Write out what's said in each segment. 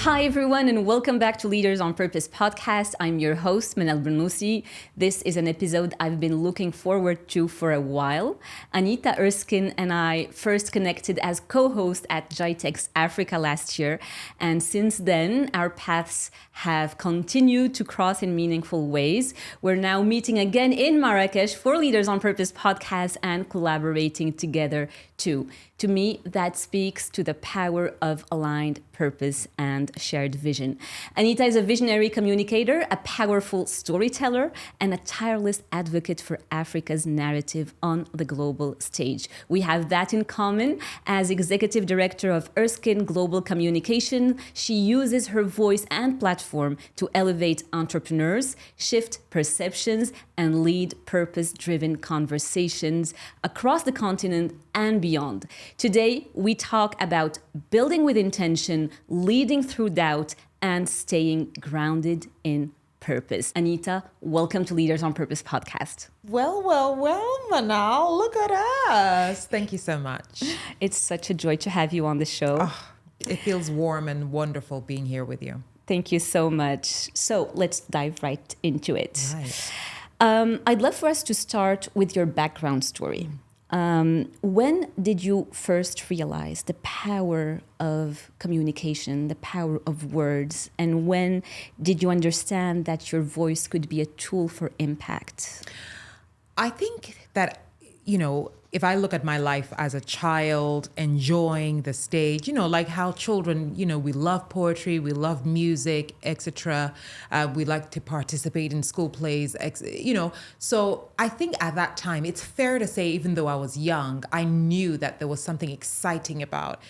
Hi, everyone, and welcome back to Leaders on Purpose podcast. I'm your host, Manal Bernoussi. This is an episode I've been looking forward to for a while. Anita Erskine and I first connected as co-hosts at GITEX Africa last year. And since then, our paths have continued to cross in meaningful ways. We're now meeting again in Marrakesh for Leaders on Purpose podcast and collaborating together too. To me, that speaks to the power of aligned purpose and shared vision. Anita is a visionary communicator, a powerful storyteller, and a tireless advocate for Africa's narrative on the global stage. We have that in common. As executive director of Erskine Global Communications, she uses her voice and platform to elevate entrepreneurs, shift perceptions, and lead purpose-driven conversations across the continent and beyond. Today, we talk about building with intention, leading through doubt, and staying grounded in purpose. Anita, welcome to Leaders on Purpose podcast. Well, Manal, look at us. Thank you so much. It's such a joy to have you on the show. Oh, it feels warm and wonderful being here with you. Thank you so much. So let's dive right into it. Right. I'd love for us to start with your background story. When did you first realize the power of communication, the power of words, and when did you understand that your voice could be a tool for impact? I think that, if I look at my life as a child, enjoying the stage, like how children, we love poetry, we love music, etc. We like to participate in school plays, So I think at that time, it's fair to say, even though I was young, I knew that there was something exciting about,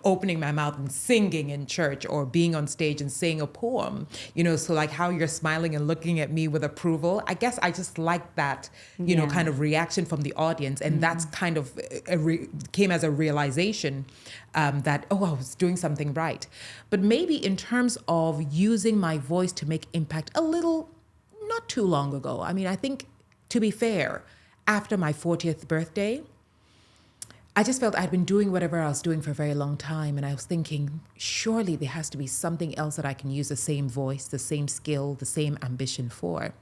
opening my mouth and singing in church or being on stage and saying a poem, so like how you're smiling and looking at me with approval. I guess I just like that, kind of reaction from the audience. And that's kind of came as a realization that, I was doing something right. But maybe in terms of using my voice to make impact a little, not too long ago. I mean, I think, to be fair, after my 40th birthday, I just felt I'd been doing whatever I was doing for a very long time. And I was thinking, surely there has to be something else that I can use the same voice, the same skill, the same ambition for.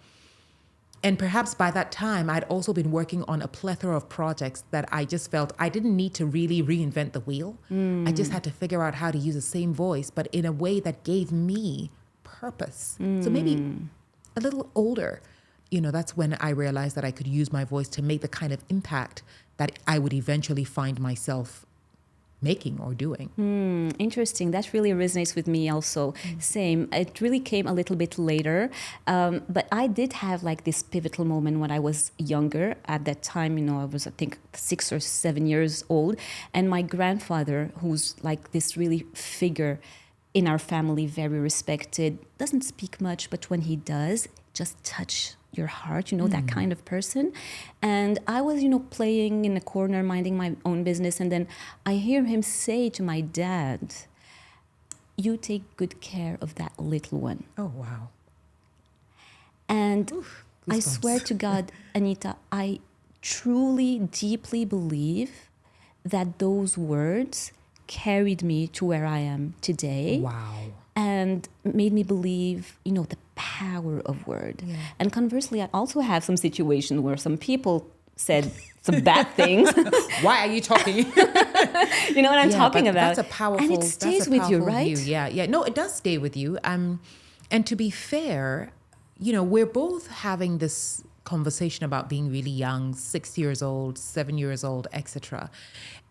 And perhaps by that time, I'd also been working on a plethora of projects that I just felt I didn't need to really reinvent the wheel. I just had to figure out how to use the same voice, but in a way that gave me purpose. So maybe a little older, that's when I realized that I could use my voice to make the kind of impact that I would eventually find myself making or doing. Interesting. That really resonates with me also. Same. It really came a little bit later. But I did have like this pivotal moment when I was younger. At that time, I was, I think, 6 or 7 years old. And my grandfather, who's like this really figure in our family, very respected, doesn't speak much, but when he does, just touch your heart, that kind of person. And I was, playing in the corner, minding my own business. And then I hear him say to my dad, "You take good care of that little one." Oh, wow. And I goosebumps. swear to God, Anita, I truly, deeply believe that those words carried me to where I am today. Wow. And made me believe, the power of word. Yeah. And conversely, I also have some situations where some people said some bad things. Why are you talking? You know what I'm talking about? That's a powerful, and it stays with you, right? View. Yeah. No, it does stay with you. And to be fair, we're both having this conversation about being really young, 6 years old, 7 years old, etc.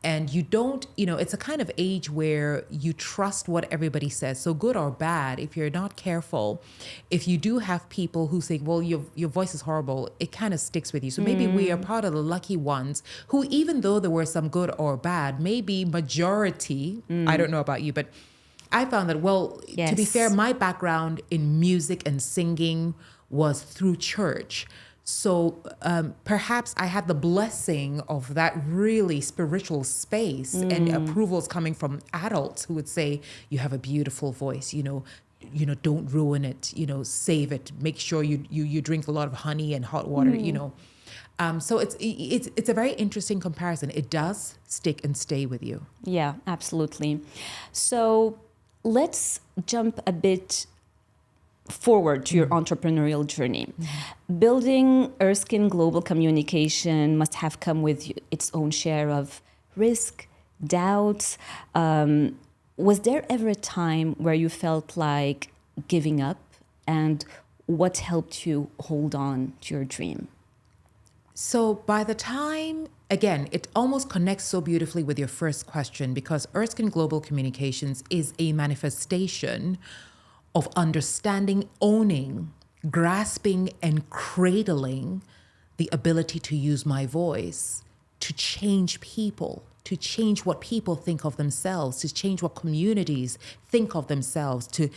And you don't, it's a kind of age where you trust what everybody says. So good or bad, if you're not careful, if you do have people who say, well, your voice is horrible, it kind of sticks with you. So maybe we are part of the lucky ones who, even though there were some good or bad, maybe majority, I don't know about you, but I found that, to be fair, my background in music and singing was through church. So perhaps I had the blessing of that really spiritual space and approvals coming from adults who would say, you have a beautiful voice, don't ruin it, save it, make sure you drink a lot of honey and hot water, So it's a very interesting comparison. It does stick and stay with you. Yeah, absolutely. So let's jump a bit forward to your entrepreneurial journey. Building Erskine Global Communication must have come with its own share of risk, doubts. Was there ever a time where you felt like giving up? And what helped you hold on to your dream? So by the time, again, it almost connects so beautifully with your first question because Erskine Global Communications is a manifestation of understanding, owning, grasping, and cradling the ability to use my voice to change people, to change what people think of themselves, to change what communities think of themselves, to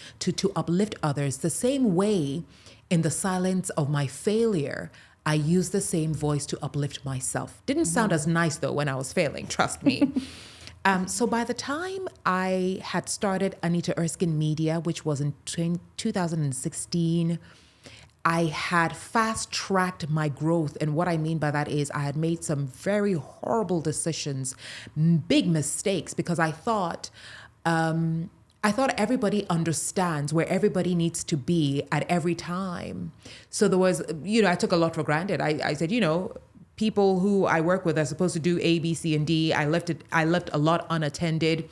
uplift others. The same way, in the silence of my failure, I use the same voice to uplift myself. Didn't sound as nice though when I was failing, trust me. So by the time I had started Anita Erskine Media, which was in 2016, I had fast-tracked my growth. And what I mean by that is I had made some very horrible decisions, big mistakes, because I thought everybody understands where everybody needs to be at every time. So there was, I took a lot for granted. I said, people who I work with are supposed to do A, B, C, and D. I left a lot unattended.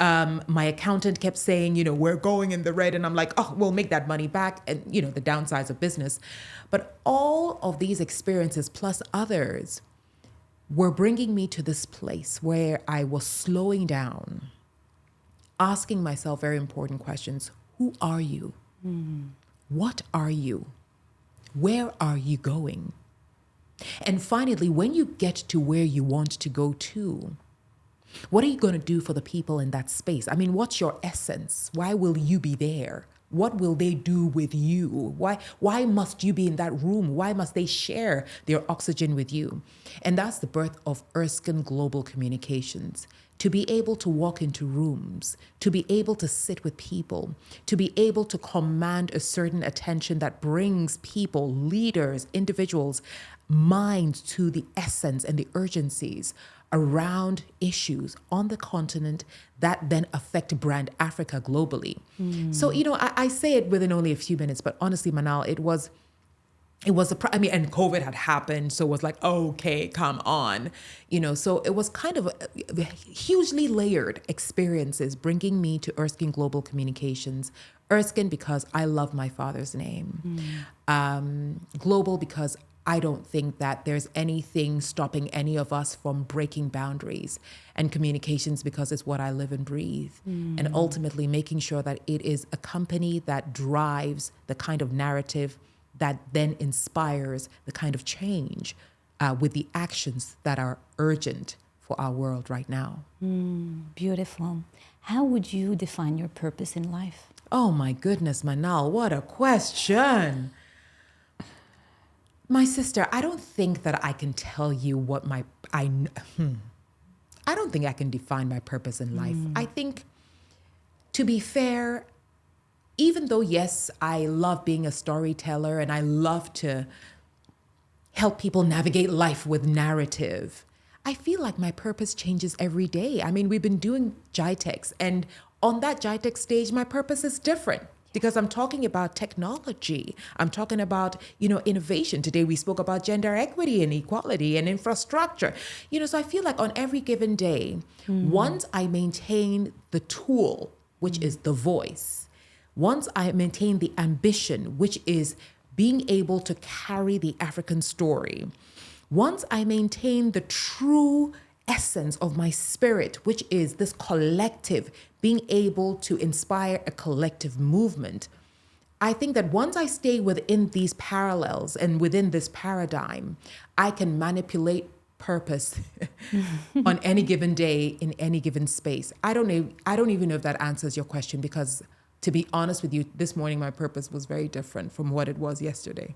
My accountant kept saying, we're going in the red. And I'm like, oh, we'll make that money back. And, the downsides of business. But all of these experiences plus others were bringing me to this place where I was slowing down, asking myself very important questions. Who are you? What are you? Where are you going? And finally, when you get to where you want to go to, what are you going to do for the people in that space? I mean, what's your essence? Why will you be there? What will they do with you? Why must you be in that room? Why must they share their oxygen with you? And that's the birth of Erskine Global Communications. To be able to walk into rooms, to be able to sit with people, to be able to command a certain attention that brings people, leaders, individuals, minds to the essence and the urgencies around issues on the continent that then affect brand Africa globally. So, I say it within only a few minutes, but honestly, Manal, and COVID had happened. So it was like, okay, come on. So it was kind of a hugely layered experiences bringing me to Erskine Global Communications. Erskine, because I love my father's name. Global, because I don't think that there's anything stopping any of us from breaking boundaries, and communications because it's what I live and breathe. And ultimately making sure that it is a company that drives the kind of narrative that then inspires the kind of change with the actions that are urgent for our world right now. Beautiful. How would you define your purpose in life? Oh my goodness, Manal, what a question. My sister, I don't think that I can tell you what I don't think I can define my purpose in life. I think, to be fair, even though, yes, I love being a storyteller and I love to help people navigate life with narrative, I feel like my purpose changes every day. I mean, we've been doing GITEX, and on that GITEX stage, my purpose is different. Because I'm talking about technology. I'm talking about, innovation. Today we spoke about gender equity and equality and infrastructure. So I feel like on every given day, once I maintain the tool, which is the voice, once I maintain the ambition, which is being able to carry the African story, once I maintain the true essence of my spirit, which is this collective, being able to inspire a collective movement, I think that once I stay within these parallels and within this paradigm, I can manipulate purpose on any given day in any given space. I don't even know if that answers your question, because to be honest with you, this morning my purpose was very different from what it was yesterday.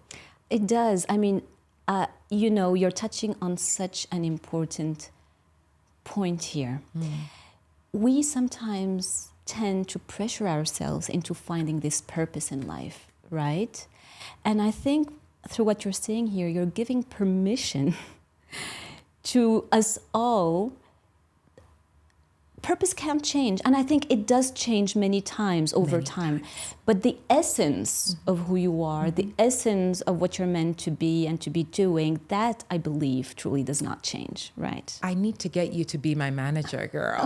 It does. I mean, you're touching on such an important point here. We sometimes tend to pressure ourselves into finding this purpose in life, right? And I think through what you're saying here, you're giving permission to us all purpose can't change. And I think it does change many times over time. But the essence of who you are, the essence of what you're meant to be and to be doing, that I believe truly does not change, right? I need to get you to be my manager, girl.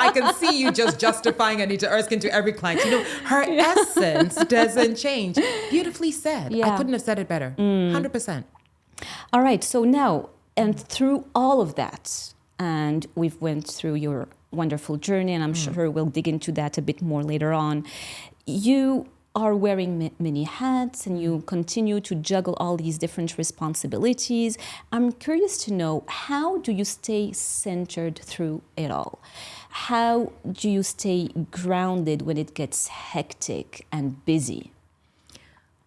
I can see you just justifying Anita Erskine to every client. You know, her essence doesn't change. Beautifully said. I couldn't have said it better. 100%. All right. So now, and through all of that, and we've went through your wonderful journey, and I'm sure we'll dig into that a bit more later on. You are wearing many hats and you continue to juggle all these different responsibilities. I'm curious to know, how do you stay centered through it all? How do you stay grounded when it gets hectic and busy?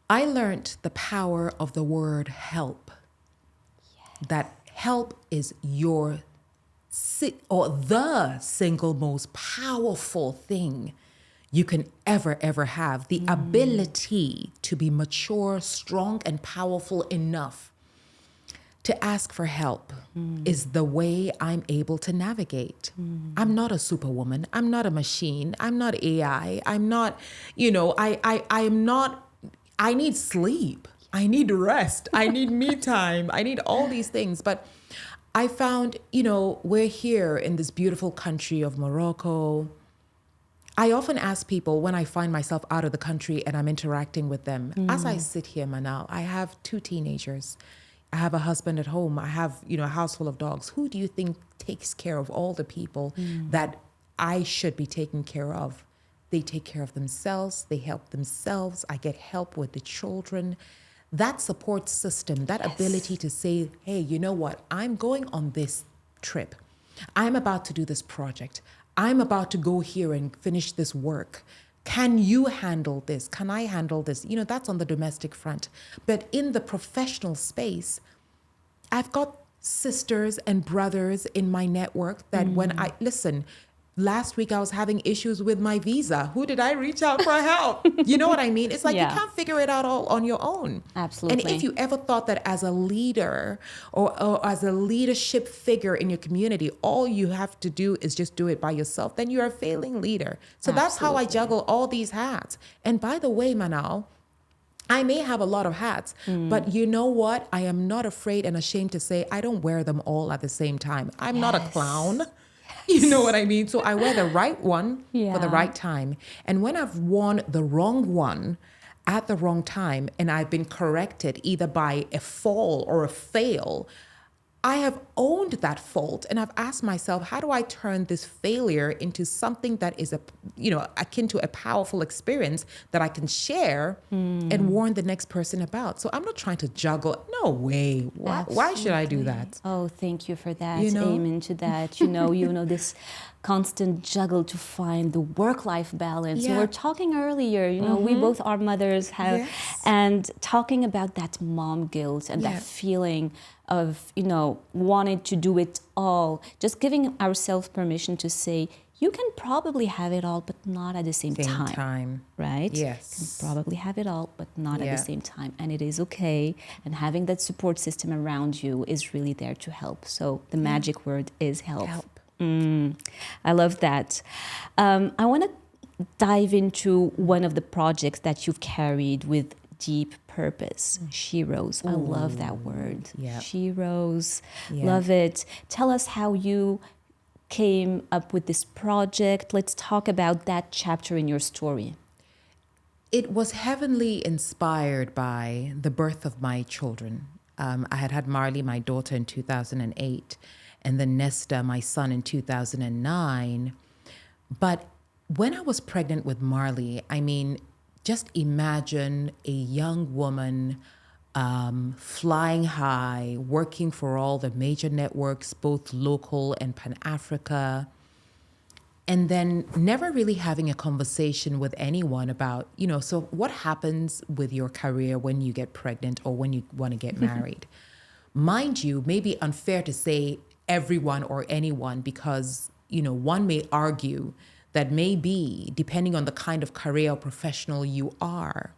I learned the power of the word help. That help is the single most powerful thing you can ever have. The ability to be mature, strong, and powerful enough to ask for help is the way I'm able to navigate. I'm not a superwoman. I'm not a machine. I'm not AI. I'm not, I need sleep. I need rest. I need me time. I need all these things. But I found, we're here in this beautiful country of Morocco. I often ask people when I find myself out of the country and I'm interacting with them, as I sit here, Manal, I have 2 teenagers. I have a husband at home. I have, a house full of dogs. Who do you think takes care of all the people that I should be taking care of? They take care of themselves. They help themselves. I get help with the children. That support system, that ability to say, hey, you know what? I'm going on this trip. I'm about to do this project. I'm about to go here and finish this work. Can you handle this? Can I handle this? That's on the domestic front. But in the professional space, I've got sisters and brothers in my network that listen, last week I was having issues with my visa. Who did I reach out for help? You know what I mean? It's like you can't figure it out all on your own. Absolutely. And if you ever thought that as a leader or as a leadership figure in your community, all you have to do is just do it by yourself, then you're a failing leader. So that's how I juggle all these hats. And by the way, Manal, I may have a lot of hats, but you know what? I am not afraid and ashamed to say I don't wear them all at the same time. I'm not a clown. You know what I mean? So I wear the right one for the right time. And when I've worn the wrong one at the wrong time and I've been corrected either by a fall or a fail, I have owned that fault and I've asked myself, how do I turn this failure into something that is akin to a powerful experience that I can share and warn the next person about? So I'm not trying to juggle. No way. Why should I do that? Oh, thank you for that. Amen to that. This constant juggle to find the work-life balance. We were talking earlier, we both are mothers and talking about that mom guilt and that feeling of, wanting to do it all, just giving ourselves permission to say, you can probably have it all, but not at the same time. Right? Yes. You can probably have it all, but not at the same time. And it is okay. And having that support system around you is really there to help. So the magic word is help. I love that. I want to dive into one of the projects that you've carried with deep purpose, Sheroes. I love that word. Sheroes. Love it. Tell us how you came up with this project. Let's talk about that chapter in your story. It was heavily inspired by the birth of my children. I had Marley, my daughter, in 2008, and then Nesta, my son, in 2009. But when I was pregnant with Marley, just imagine a young woman flying high, working for all the major networks, both local and Pan-Africa, and then never really having a conversation with anyone about, so what happens with your career when you get pregnant or when you want to get married? Mind you, maybe unfair to say everyone or anyone because, one may argue that maybe, depending on the kind of career or professional you are,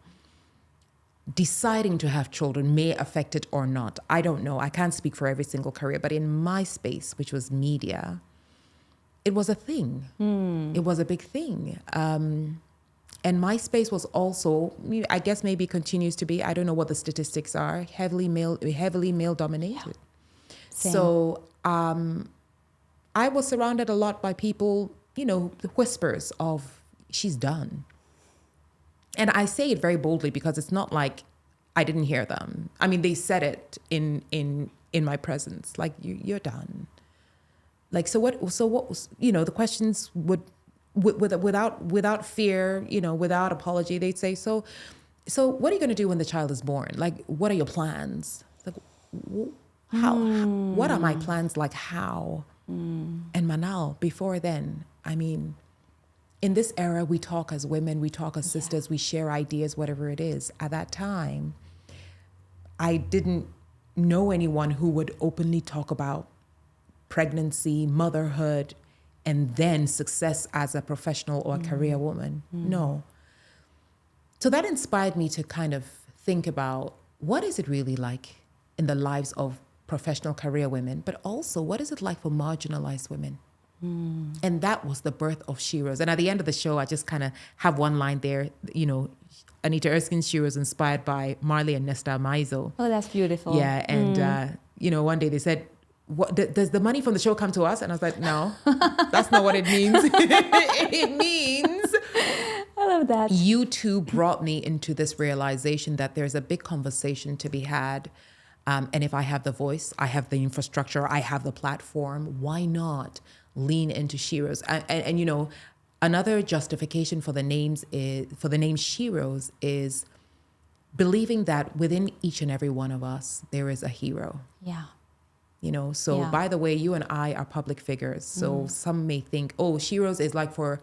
deciding to have children may affect it or not. I don't know. I can't speak for every single career, but in my space, which was media, it was a thing. It was a big thing. And my space was also, I guess maybe continues to be, I don't know what the statistics are, heavily male dominated. Same. So I was surrounded a lot by people, the whispers of, she's done. And I say it very boldly because it's not like I didn't hear them. I mean, they said it in my presence, like, you're done. Like, so what was, the questions would, without fear, without apology, they'd say, so what are you going to do when the child is born? Like, what are your plans? Like, what are my plans? Like, how? And Manal, before then, I mean, in this era, we talk as women, we talk as sisters, we share ideas, whatever it is. At that time, I didn't know anyone who would openly talk about pregnancy, motherhood, and then success as a professional or a career woman. No. So that inspired me to kind of think about, what is it really like in the lives of professional career women, but also what is it like for marginalized women? And that was the birth of Sheroes. And at the end of the show, I just kind of have one line there, Anita Erskine's Sheroes inspired by Marley and Nesta Maizo. Oh, that's beautiful. Yeah. And, one day they said, what, does the money from the show come to us? And I was like, no, that's not what it means. It means... I love that. You two brought me into this realization that there's a big conversation to be had. And if I have the voice, I have the infrastructure, I have the platform, why not lean into Sheroes? And another justification for the name Sheroes is believing that within each and every one of us, there is a hero. Yeah. By the way, you and I are public figures. So some may think, oh, Sheroes is like for,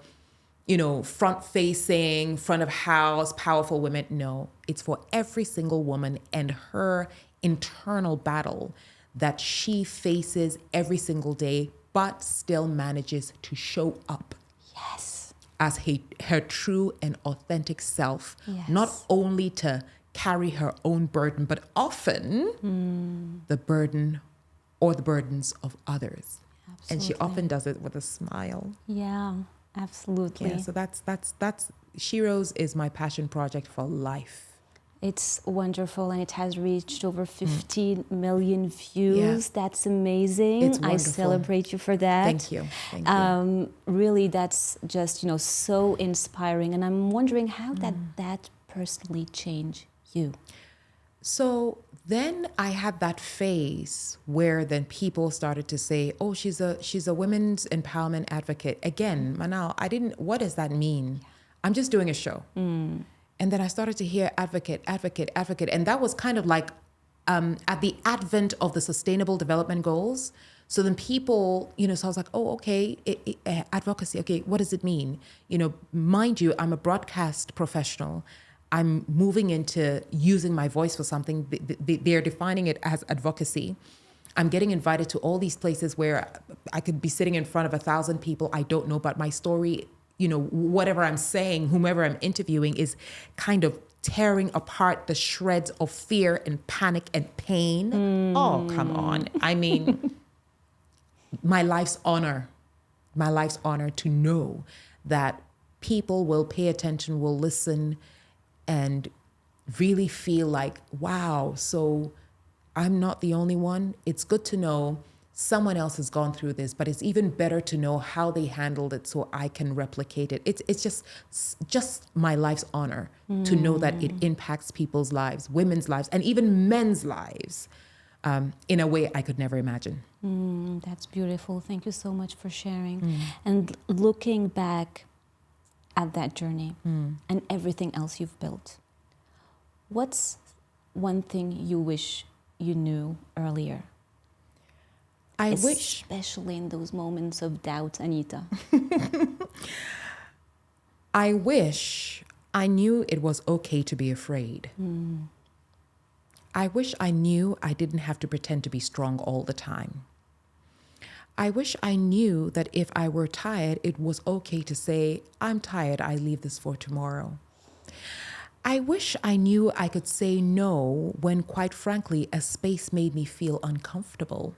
front facing, front of house, powerful women. No, it's for every single woman and her internal battle that she faces every single day, but still manages to show up. Yes. As her true and authentic self, Yes. Not only to carry her own burden, but often the burden or the burdens of others. Absolutely. And she often does it with a smile. Yeah, absolutely. Yeah, so that's Sheroes is my passion project for life. It's wonderful, and it has reached over 15 million views. Yeah. That's amazing. It's I wonderful. celebrate you for that. Thank you. Thank you. Really, that's just, so inspiring. And I'm wondering how that personally changed you. So then I had that phase where then people started to say, oh, she's a women's empowerment advocate. Again, Manal, what does that mean? I'm just doing a show. And then I started to hear advocate. And that was kind of like at the advent of the Sustainable Development Goals. So then people, so I was like, oh, okay, advocacy. Okay, what does it mean? Mind you, I'm a broadcast professional. I'm moving into using my voice for something. They're defining it as advocacy. I'm getting invited to all these places where I could be sitting in front of 1,000 people I don't know, but my story, whatever I'm saying, whomever I'm interviewing is kind of tearing apart the shreds of fear and panic and pain. Oh, come on. I mean, my life's honor to know that people will pay attention, will listen, and really feel like, wow, so I'm not the only one. It's good to know someone else has gone through this, but it's even better to know how they handled it so I can replicate it. It's just my life's honor to know that it impacts people's lives, women's lives, and even men's lives in a way I could never imagine. That's beautiful. Thank you so much for sharing. And looking back at that journey and everything else you've built, what's one thing you wish you knew earlier? Especially in those moments of doubt, Anita. I wish I knew it was okay to be afraid. I wish I knew I didn't have to pretend to be strong all the time. I wish I knew that if I were tired, it was okay to say, I'm tired, I leave this for tomorrow. I wish I knew I could say no when, quite frankly, a space made me feel uncomfortable.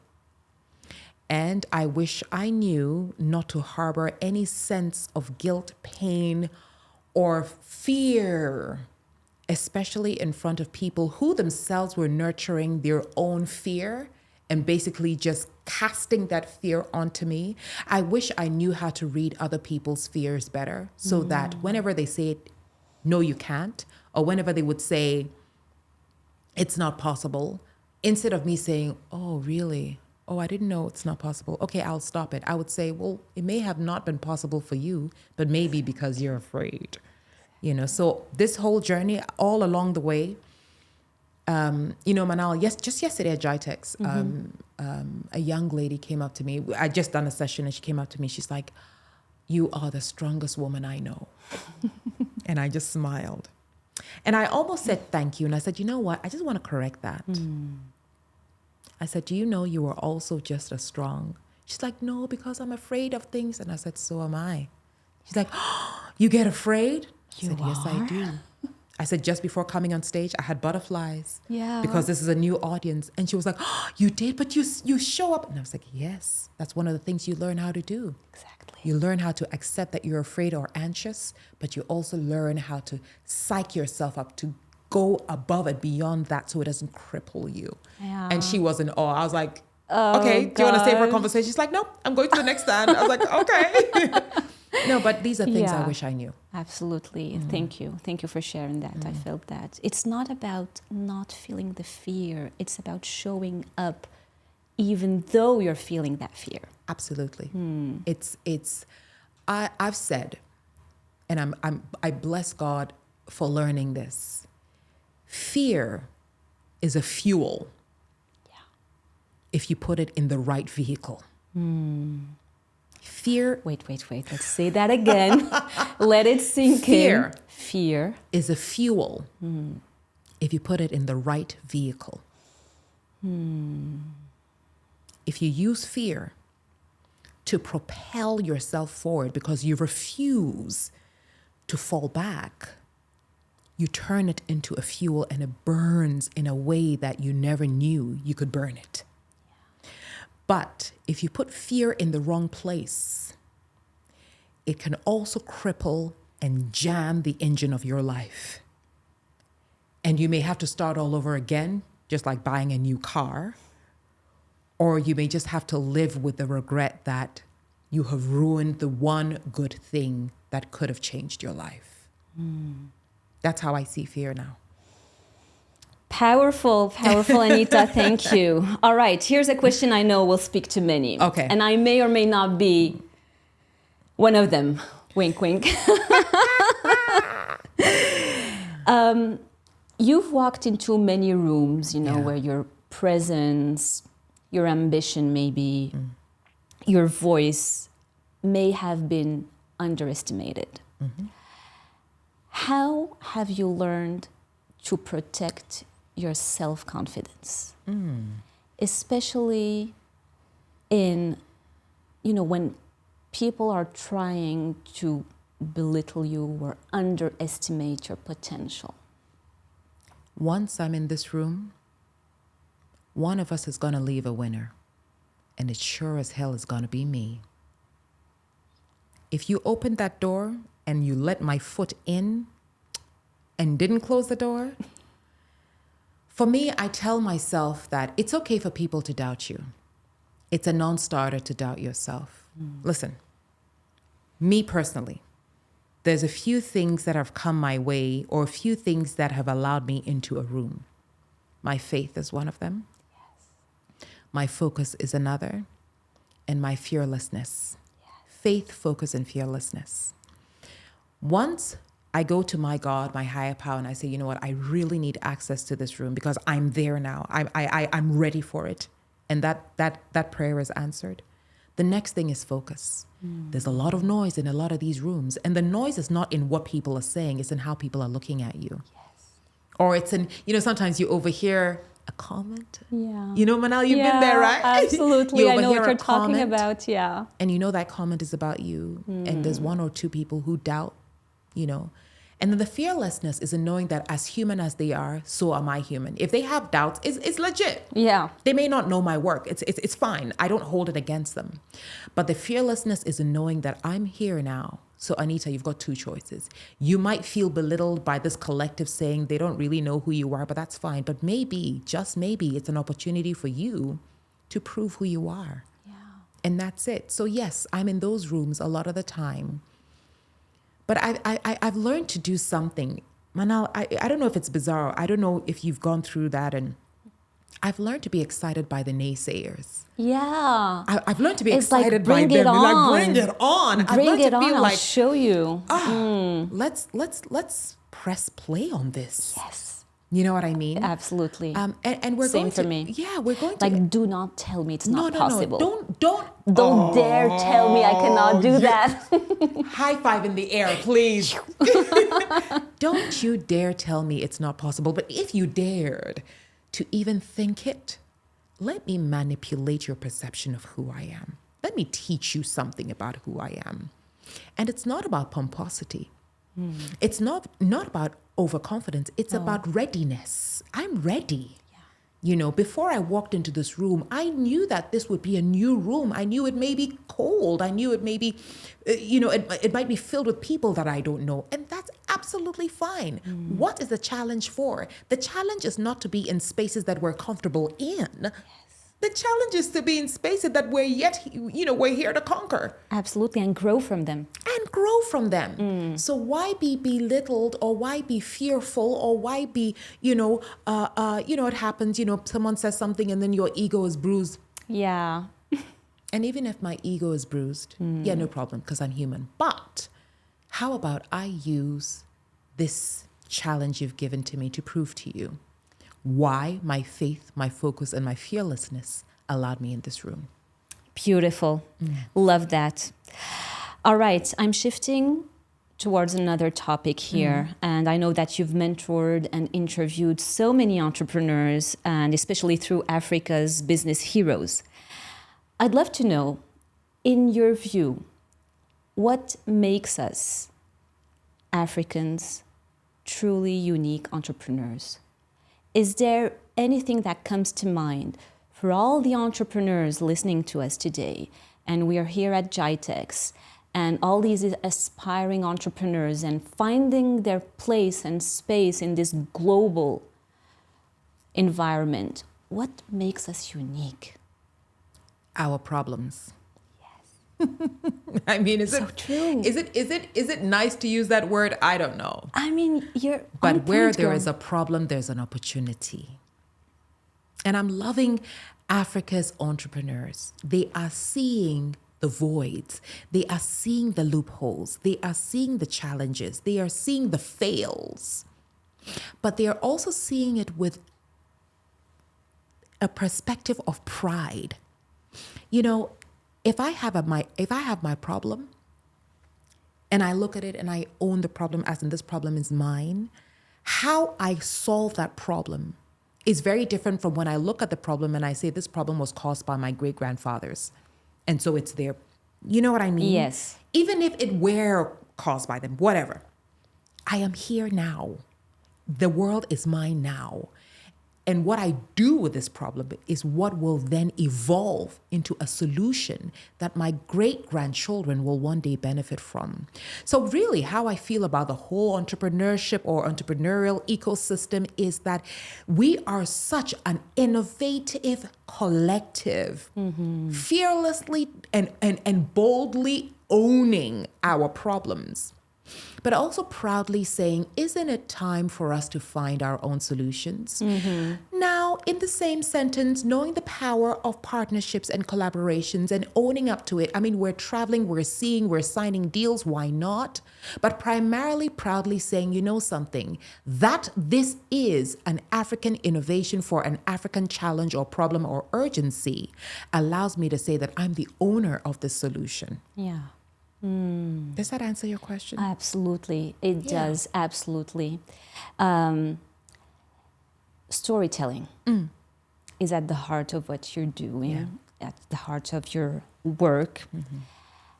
And I wish I knew not to harbor any sense of guilt, pain, or fear, especially in front of people who themselves were nurturing their own fear and basically just casting that fear onto me. I wish I knew how to read other people's fears better so that whenever they say, no, you can't, or whenever they would say, it's not possible, instead of me saying, oh, really? Oh, I didn't know it's not possible. Okay, I'll stop it. I would say, well, it may have not been possible for you, but maybe because you're afraid. So this whole journey, all along the way, Manal, just yesterday at GITEX, a young lady came up to me. I just done a session and she came up to me. She's like, you are the strongest woman I know. And I just smiled. And I almost said thank you. And I said, you know what? I just want to correct that. I said, do you know you are also just as strong? She's like, no, because I'm afraid of things. And I said, so am I. She's like, oh, you get afraid? I said, yes, I do. I said, just before coming on stage, I had butterflies. Yeah. Because this is a new audience. And she was like, oh, you did, but you show up. And I was like, yes, that's one of the things you learn how to do. Exactly. You learn how to accept that you're afraid or anxious, but you also learn how to psych yourself up to go above and beyond that so it doesn't cripple you. Yeah. And she was in awe. I was like, Oh, okay, do you want to stay for a gosh. conversation? She's like, nope, I'm going to the next stand. I was like, okay. No, but these are things I Yeah. wish I knew. Absolutely. Thank you. Thank you for sharing that. I felt that. It's not about not feeling the fear. It's about showing up even though you're feeling that fear. Absolutely. I've said, and I bless God for learning this. Fear is a fuel if you put it in the right vehicle. Fear Wait. Let's say that again. Let it sink Fear. in. Fear is a fuel if you put it in the right vehicle. If you use fear to propel yourself forward because you refuse to fall back, you turn it into a fuel and it burns in a way that you never knew you could burn it. But if you put fear in the wrong place, it can also cripple and jam the engine of your life. And you may have to start all over again, just like buying a new car. Or you may just have to live with the regret that you have ruined the one good thing that could have changed your life. That's how I see fear now. Powerful, Anita. Thank you. All right. Here's a question I know will speak to many. Okay. And I may or may not be one of them. Wink, wink. You've walked into many rooms, where your presence, your ambition, maybe your voice may have been underestimated. How have you learned to protect your self-confidence, especially in, when people are trying to belittle you or underestimate your potential? Once I'm in this room, one of us is going to leave a winner, and it sure as hell is going to be me. If you opened that door and you let my foot in and didn't close the door, for me, I tell myself that it's okay for people to doubt you. It's a non-starter to doubt yourself. Listen, me personally, there's a few things that have come my way or a few things that have allowed me into a room. My faith is one of them. Yes. My focus is another. And my fearlessness. Yes. Faith, focus, and fearlessness. Once I go to my God, my higher power, and I say, you know what, I really need access to this room because I'm there now. I'm ready for it. And that prayer is answered. The next thing is focus. There's a lot of noise in a lot of these rooms. And the noise is not in what people are saying, it's in how people are looking at you. Yes. Or it's in, sometimes you overhear a comment. Yeah. Manal, you've been there, right? Absolutely. I know what you're talking comment, about. Yeah. And that comment is about you. And there's one or two people who doubt, And then the fearlessness is in knowing that as human as they are, so am I human. If they have doubts, it's legit. Yeah. They may not know my work. It's fine. I don't hold it against them. But the fearlessness is in knowing that I'm here now. So Anita, you've got two choices. You might feel belittled by this collective saying they don't really know who you are, but that's fine. But maybe, just maybe, it's an opportunity for you to prove who you are. Yeah. And that's it. So yes, I'm in those rooms a lot of the time. But I've learned to do something. Manal, I don't know if it's bizarre. I don't know if you've gone through that. And I've learned to be excited by the naysayers. Yeah. I've learned to be It's like, excited by bring it them. Like, on. bring it on. I've Bring learned it to on. feel I'll like, show you. let's press play on this. Yes. You know what I mean? Absolutely. And we're Same going for to, me. yeah, we're going to. Like, do not tell me it's not possible. Don't Don't dare tell me I cannot do that. High five in the air, please. Don't you dare tell me it's not possible. But if you dared to even think it, let me manipulate your perception of who I am. Let me teach you something about who I am. And it's not about pomposity. It's not about overconfidence. It's about readiness. I'm ready. You know, before I walked into this room, I knew that this would be a new room. I knew it may be cold. I knew it may be, it might be filled with people that I don't know. And that's absolutely fine. What is the challenge for? The challenge is not to be in spaces that we're comfortable in. The challenge is to be in spaces that we're here to conquer. Absolutely. And grow from them. And grow from them. So why be belittled, or why be fearful, or why be, it happens, someone says something and then your ego is bruised. Yeah. And even if my ego is bruised, yeah, no problem, because I'm human. But how about I use this challenge you've given to me to prove to you why my faith, my focus, and my fearlessness allowed me in this room. Beautiful. Love that. All right. I'm shifting towards another topic here. And I know that you've mentored and interviewed so many entrepreneurs, and especially through Africa's business heroes. I'd love to know, in your view, what makes us Africans truly unique entrepreneurs? Is there anything that comes to mind for all the entrepreneurs listening to us today? And we are here at GITEX, and all these aspiring entrepreneurs and finding their place and space in this global environment. What makes us unique? Our problems. I mean, is it nice to use that word? I don't know. I mean, but where there is a problem, there's an opportunity. And I'm loving Africa's entrepreneurs. They are seeing the voids. They are seeing the loopholes. They are seeing the challenges. They are seeing the fails. But they are also seeing it with a perspective of pride. If I have my problem and I look at it and I own the problem, as in this problem is mine, how I solve that problem is very different from when I look at the problem and I say this problem was caused by my great-grandfathers. And so it's there. You know what I mean? Yes. Even if it were caused by them, whatever. I am here now. The world is mine now. And what I do with this problem is what will then evolve into a solution that my great-grandchildren will one day benefit from. So really, how I feel about the whole entrepreneurship or entrepreneurial ecosystem is that we are such an innovative collective, fearlessly and boldly owning our problems, but also proudly saying, isn't it time for us to find our own solutions? Now, in the same sentence, knowing the power of partnerships and collaborations and owning up to it. I mean, we're traveling, we're seeing, we're signing deals, why not? But primarily proudly saying, you know something, that this is an African innovation for an African challenge or problem or urgency allows me to say that I'm the owner of the solution. Yeah. Does that answer your question? Absolutely. It does. Absolutely. Storytelling is at the heart of what you're doing, at the heart of your work.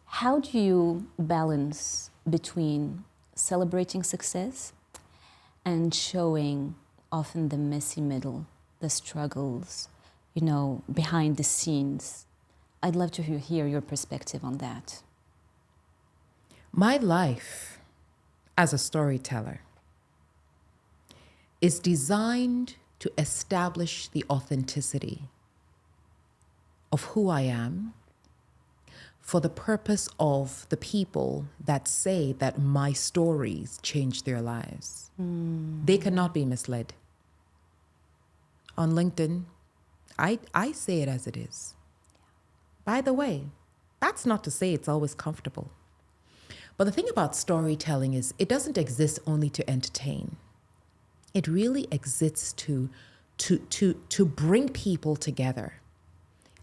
How do you balance between celebrating success and showing often the messy middle, the struggles, behind the scenes. I'd love to hear your perspective on that. My life as a storyteller is designed to establish the authenticity of who I am for the purpose of the people that say that my stories change their lives. They cannot be misled. On LinkedIn, I say it as it is. By the way, that's not to say it's always comfortable. But the thing about storytelling is it doesn't exist only to entertain. It really exists to bring people together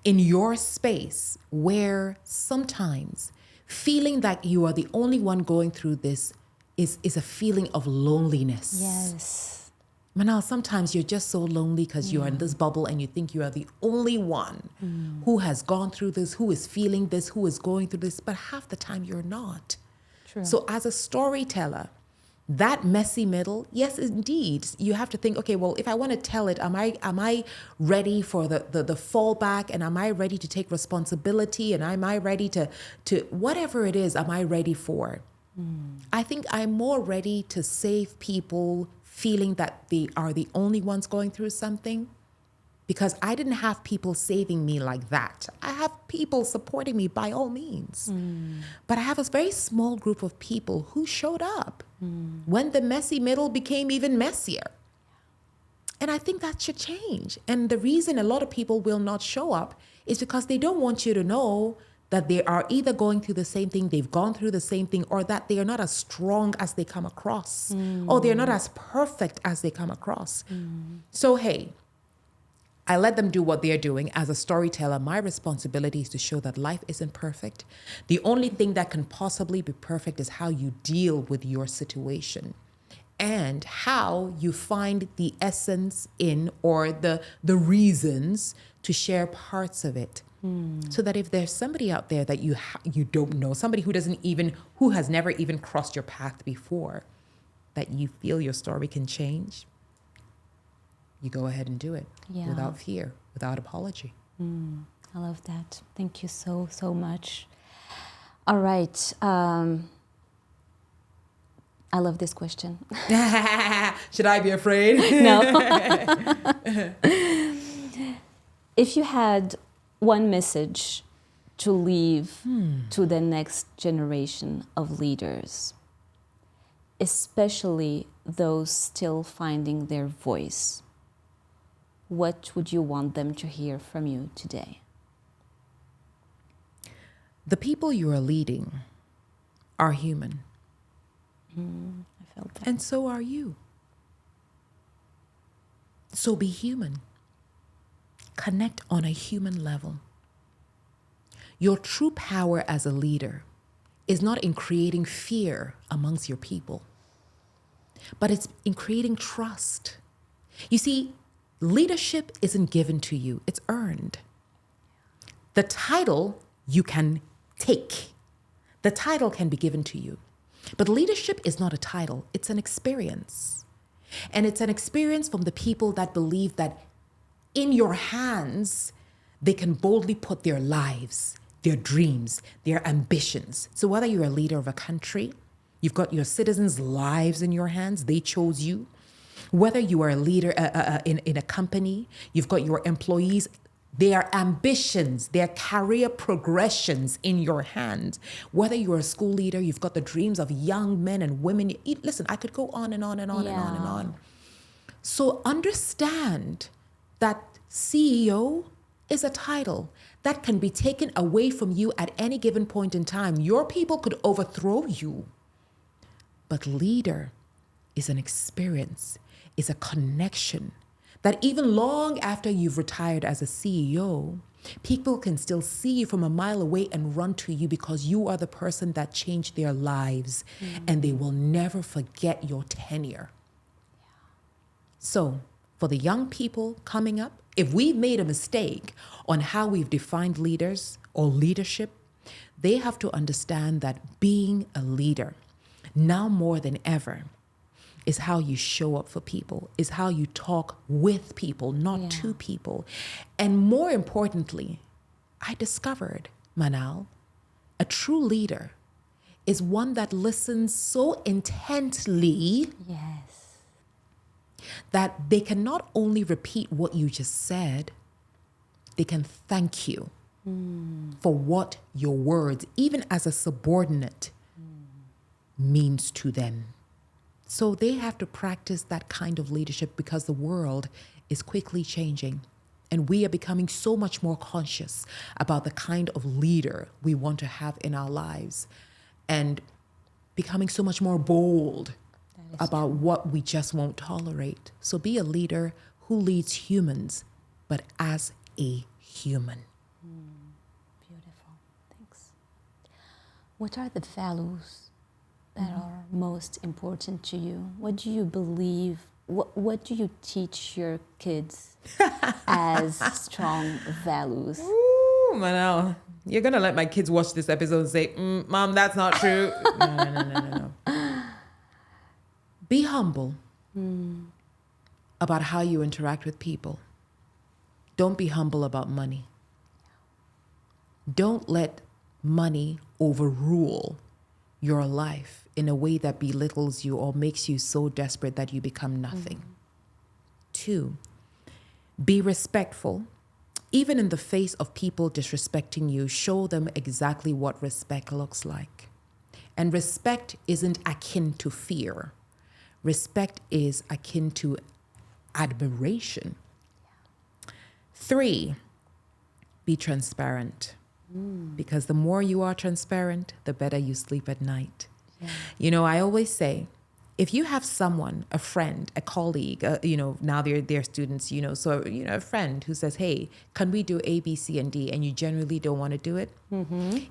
in your space where sometimes feeling that you are the only one going through this is a feeling of loneliness. Yes. Manal, sometimes you're just so lonely because you're in this bubble and you think you are the only one who has gone through this, who is feeling this, who is going through this, but half the time you're not. True. So as a storyteller, that messy middle, yes, indeed, you have to think, okay, well, if I want to tell it, am I ready for the fallback, and am I ready to take responsibility, and am I ready to whatever it is, am I ready for? I think I'm more ready to save people feeling that they are the only ones going through something, because I didn't have people saving me like that. I have people supporting me by all means. But I have a very small group of people who showed up when the messy middle became even messier. And I think that should change. And the reason a lot of people will not show up is because they don't want you to know that they are either going through the same thing, they've gone through the same thing, or that they are not as strong as they come across, or they're not as perfect as they come across. So, hey, I let them do what they're doing. As a storyteller, my responsibility is to show that life isn't perfect. The only thing that can possibly be perfect is how you deal with your situation and how you find the essence in, or the reasons to share parts of it. So that if there's somebody out there that you don't know, somebody who has never even crossed your path before, that you feel your story can change, you go ahead and do it without fear, without apology. I love that. Thank you so, so much. All right. I love this question. Should I be afraid? No. If you had one message to leave to the next generation of leaders, especially those still finding their voice, what would you want them to hear from you today? The people you are leading are human. I felt that. And so are you. So be human. Connect on a human level. Your true power as a leader is not in creating fear amongst your people, but it's in creating trust. You see, leadership isn't given to you, it's earned. The title you can take. The title can be given to you. But leadership is not a title, it's an experience. And it's an experience from the people that believe that in your hands, they can boldly put their lives, their dreams, their ambitions. So whether you're a leader of a country, you've got your citizens' lives in your hands, they chose you. Whether you are a leader in a company, you've got your employees, their ambitions, their career progressions in your hands. Whether you're a school leader, you've got the dreams of young men and women. Listen, I could go on and on and on and on and on. So understand that CEO is a title that can be taken away from you at any given point in time. Your people could overthrow you. But leader is an experience, is a connection that even long after you've retired as a CEO, people can still see you from a mile away and run to you because you are the person that changed their lives, and they will never forget your tenure. So for the young people coming up, if we've made a mistake on how we've defined leaders or leadership, they have to understand that being a leader now more than ever is how you show up for people, is how you talk with people, not to people. And more importantly, I discovered, Manal, a true leader is one that listens so intently that they can not only repeat what you just said, they can thank you for what your words, even as a subordinate, means to them. So they have to practice that kind of leadership because the world is quickly changing. And we are becoming so much more conscious about the kind of leader we want to have in our lives and becoming so much more bold about what we just won't tolerate. So be a leader who leads humans, but as a human. Beautiful. Thanks. What are the values that are most important to you? What do you believe? What do you teach your kids as strong values? Ooh, Manal, you're going to let my kids watch this episode and say, Mom, that's not true. No. Be humble about how you interact with people. Don't be humble about money. Don't let money overrule your life in a way that belittles you or makes you so desperate that you become nothing. 2, be respectful. Even in the face of people disrespecting you, show them exactly what respect looks like. And respect isn't akin to fear. Respect is akin to admiration. 3, be transparent. Because the more you are transparent, the better you sleep at night. You know, I always say, if you have someone, a friend, a colleague, now they're students, so, a friend who says, hey, can we do A, B, C, and D? And you generally don't want to do it.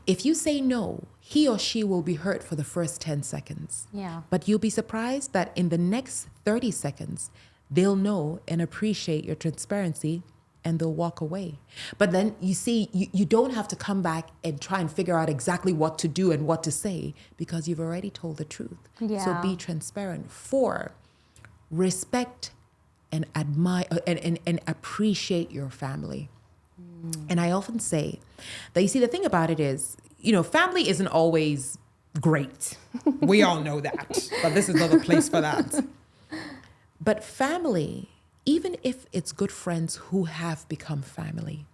If you say no, he or she will be hurt for the first 10 seconds. But you'll be surprised that in the next 30 seconds, they'll know and appreciate your transparency and they'll walk away. But then you see, you don't have to come back and try and figure out exactly what to do and what to say because you've already told the truth. So be transparent. 4, respect and admire and appreciate your family. And I often say that, you see, the thing about it is, family isn't always great. We all know that, but this is not the place for that. But family, even if it's good friends who have become family.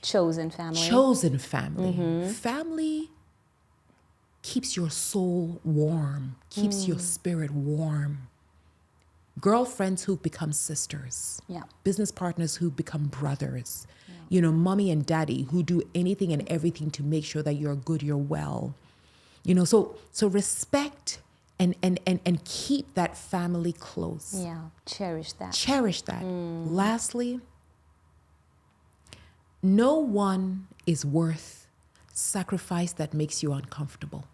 Chosen family. Family keeps your soul warm, keeps your spirit warm. Girlfriends who become sisters. Business partners who become brothers. Mommy and daddy who do anything and everything to make sure that you're good, you're well. So respect and keep that family close. Cherish that. Lastly, no one is worth sacrifice that makes you uncomfortable.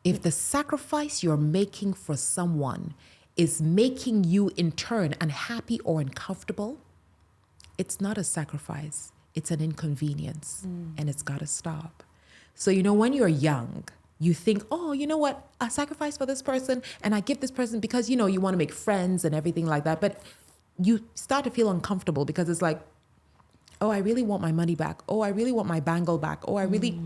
If the sacrifice you're making for someone is making you in turn unhappy or uncomfortable, it's not a sacrifice, it's an inconvenience, and it's got to stop. So, when you're young, you think, oh, you know what? I sacrifice for this person and I give this person because, you want to make friends and everything like that. But you start to feel uncomfortable because it's like, oh, I really want my money back. Oh, I really want my bangle back. Oh, I really...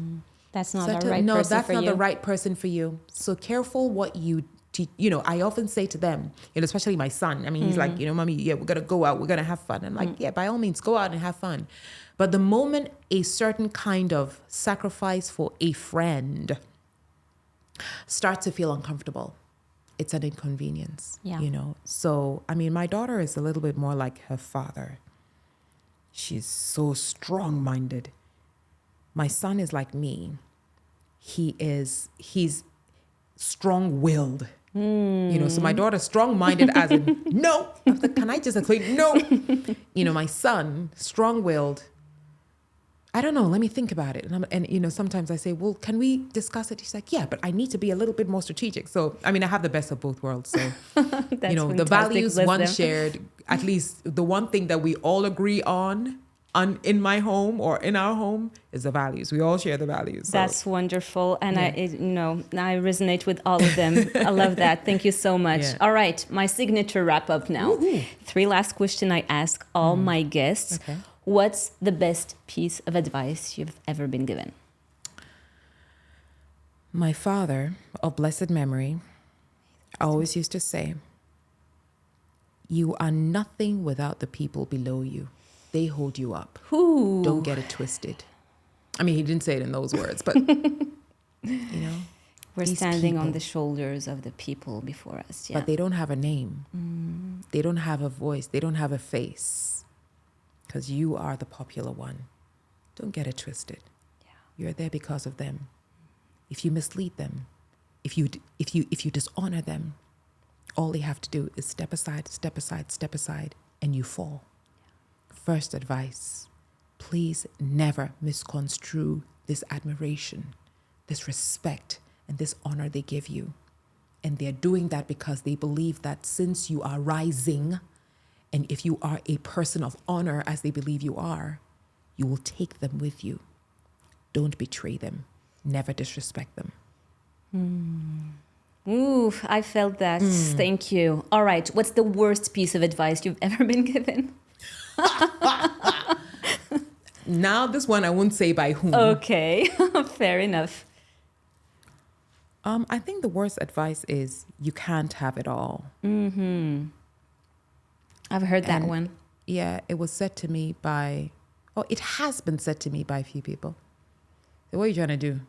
That's not the right person for you. No, that's not the right person for you. So careful what you teach. I often say to them, especially my son. I mean, he's like, Mommy, we're going to go out. We're going to have fun. I'm like, by all means, go out and have fun. But the moment a certain kind of sacrifice for a friend start to feel uncomfortable, it's an inconvenience, So, I mean, my daughter is a little bit more like her father. She's so strong-minded. My son is like me. He's strong-willed. So my daughter's strong-minded as in, no. I was like, can I just explain? No. My son, strong-willed. I don't know. Let me think about it. And sometimes I say, well, can we discuss it? He's like, yeah, but I need to be a little bit more strategic. So, I mean, I have the best of both worlds. So, the values, one shared, at least the one thing that we all agree on, in my home or in our home is the values. We all share the values. So. That's wonderful. And I resonate with all of them. I love that. Thank you so much. Yeah. All right. My signature wrap up now. Woo-hoo. 3 last questions I ask all my guests. Okay. What's the best piece of advice you've ever been given? My father, of blessed memory, always used to say, you are nothing without the people below you. They hold you up. Ooh. Don't get it twisted. I mean, he didn't say it in those words, but, you know. We're these standing on people, the shoulders of the people before us. Yeah. but they don't have a name. They don't have a voice. They don't have a face. Because you are the popular one. Don't get it twisted. Yeah. You're there because of them. If you mislead them, if you dishonor them, all they have to do is step aside, and you fall. First advice, please never misconstrue this admiration, this respect, and this honor they give you. And they're doing that because they believe that since you are rising, and if you are a person of honor as they believe you are, you will take them with you. Don't betray them. Never disrespect them. Ooh, I felt that. Thank you. All right. What's the worst piece of advice you've ever been given? Now, this one I won't say by whom. Okay. Fair enough. I think the worst advice is you can't have it all. I've heard that And, one. Yeah, it was said to me it has been said to me by a few people. So what are you trying to do?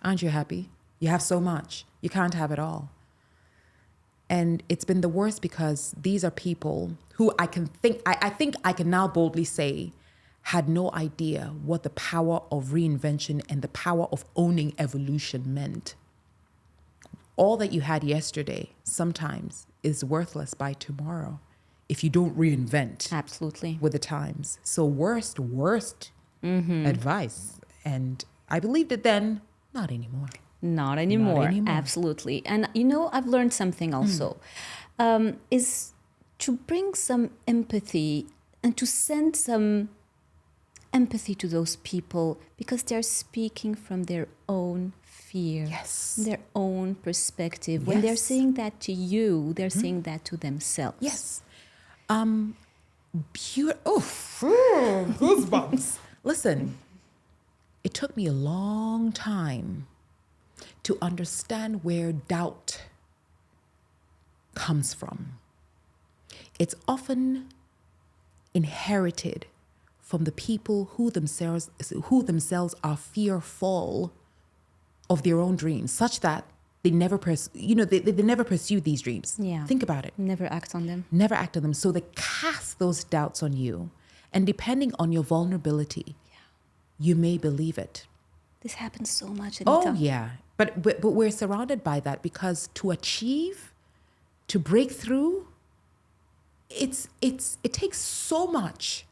Aren't you happy? You have so much. You can't have it all. And it's been the worst because these are people who I think I can now boldly say had no idea what the power of reinvention and the power of owning evolution meant. All that you had yesterday sometimes is worthless by tomorrow if you don't reinvent Absolutely. with the times. So worst advice. And I believed it then, not anymore. Not anymore. anymore. Absolutely. And I've learned something also, is to bring some empathy and to send some empathy to those people because they're speaking from their own fear, Yes. their own perspective. When they're Yes. saying that to you, they're saying that to themselves. Yes. Goosebumps. Listen, it took me a long time to understand where doubt comes from. It's often inherited from the people who themselves are fearful of their own dreams, such that they never they never pursue these dreams. Yeah. Think about it. Never act on them. Never act on them. So they cast those doubts on you. And depending on your vulnerability, you may believe it. This happens so much, Anita. Oh, yeah. But we're surrounded by that because to achieve, to break through, it takes so much.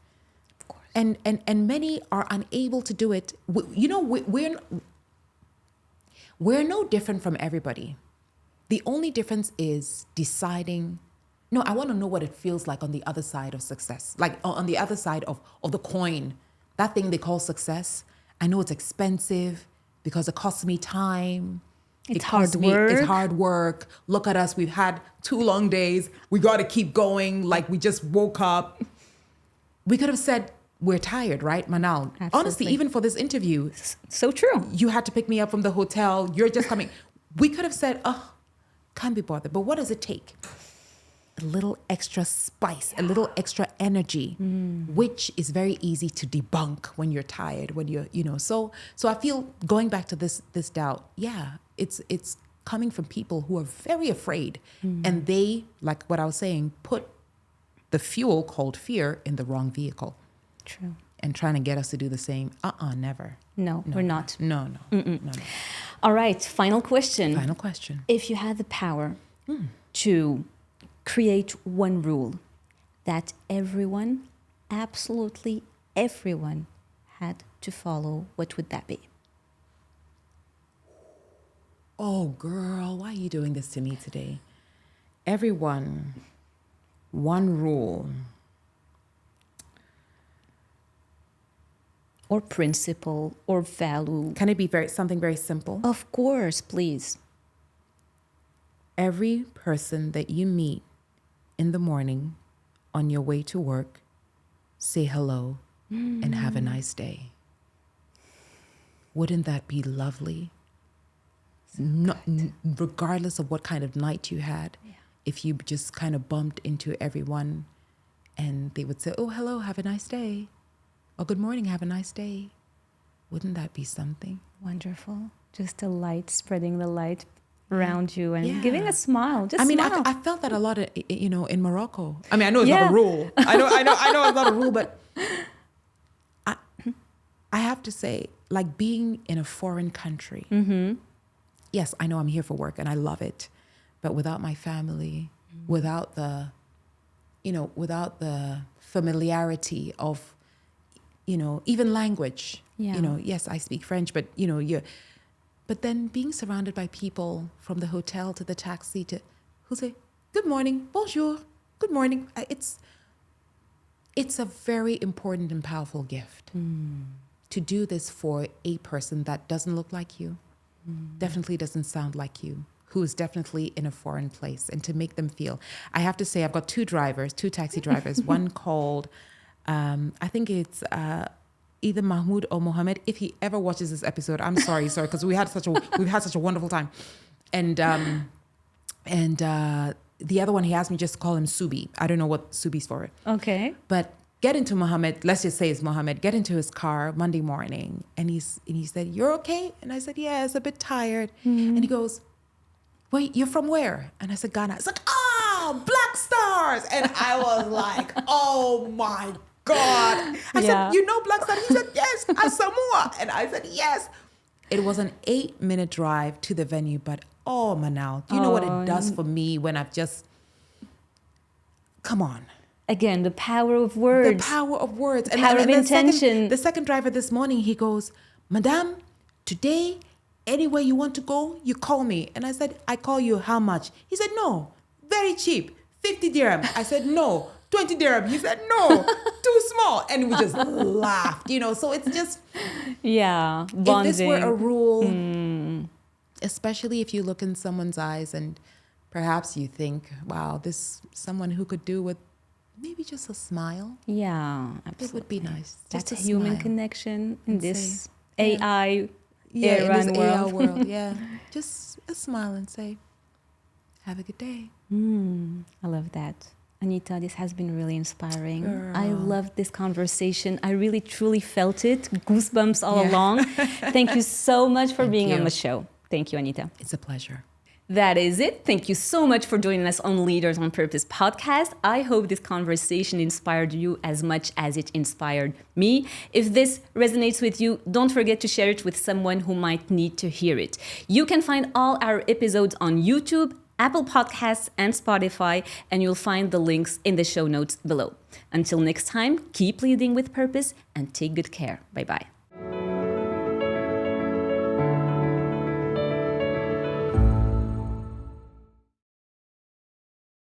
Of course. And many are unable to do it. We're no different from everybody. The only difference is deciding, no, I want to know what it feels like on the other side of success, like on the other side of the coin, that thing they call success. I know it's expensive because it costs me time. It's hard work. It's hard work. Look at us. We've had 2 long days. We got to keep going. Like we just woke up. We could have said, we're tired, right, Manal? Absolutely. Honestly, even for this interview, So true. you had to pick me up from the hotel. You're just coming. We could have said, oh, can't be bothered. But what does it take? A little extra spice, a little extra energy, which is very easy to debunk when you're tired, when you're, So I feel going back to this doubt, it's coming from people who are very afraid. And they, like what I was saying, put the fuel called fear in the wrong vehicle. True. And trying to get us to do the same. Never. No, we're not. No. All right. Final question. Final question. If you had the power to create one rule that everyone, absolutely everyone, had to follow, what would that be? Oh, girl, why are you doing this to me today? Everyone, one rule. or principle or value. Can it be something very simple? Of course, please. Every person that you meet in the morning on your way to work, say hello and have a nice day. Wouldn't that be lovely? Regardless of what kind of night you had, if you just kind of bumped into everyone and they would say, oh, hello, have a nice day. Or good morning, have a nice day. Wouldn't that be something? Wonderful. Just the light, spreading the light around you and giving a smile. Just smile. I felt that a lot, in Morocco. I mean, I know it's not a rule. I know it's not a rule, but I have to say, like being in a foreign country. Mm-hmm. Yes, I know I'm here for work and I love it, but without my family, without the familiarity of, even language. Yeah. Yes, I speak French, but but then being surrounded by people from the hotel to the taxi who say, good morning, bonjour, good morning. It's a very important and powerful gift to do this for a person that doesn't look like you, definitely doesn't sound like you, who is definitely in a foreign place, and to make them feel. I have to say, I've got two taxi drivers, one called, I think it's either Mahmoud or Mohammed. If he ever watches this episode, I'm sorry, because we've had such a wonderful time. And the other one, he asked me just to call him Subi. I don't know what Subi's for. Okay. But get into Mohammed, let's just say it's Mohammed, get into his car Monday morning. And he said, you're okay? And I said, yeah, it's a bit tired. And he goes, wait, you're from where? And I said, Ghana. It's like, Black Stars. And I was like, oh my God. I said, you know Black Stars? He said, yes, Samoa. And I said, yes. It was an 8-minute drive to the venue, but Manal, do you know what it does for me when I've just, come on. Again, the power of words. The power of words. The power of intention. The second driver this morning, he goes, Madame, today, anywhere you want to go, you call me. And I said, I call you how much? He said, no, very cheap, 50 dirham. I said, no, 20 dirham. He said, no, too small. And we just laughed, so it's just. Yeah, bonding. If this were a rule, especially if you look in someone's eyes and perhaps you think, wow, this someone who could do with maybe just a smile. Yeah, absolutely. It would be nice. That's a human connection in this say, AI era in this world. AI world. Yeah, just a smile and say, have a good day. I love that. Anita, this has been really inspiring. Girl. I loved this conversation. I really, truly felt it. Goosebumps all along. Thank you so much for being on the show. Thank you, Anita. It's a pleasure. That is it. Thank you so much for joining us on Leaders on Purpose podcast. I hope this conversation inspired you as much as it inspired me. If this resonates with you, don't forget to share it with someone who might need to hear it. You can find all our episodes on YouTube, Apple Podcasts, and Spotify, and you'll find the links in the show notes below. Until next time, keep leading with purpose and take good care. Bye-bye.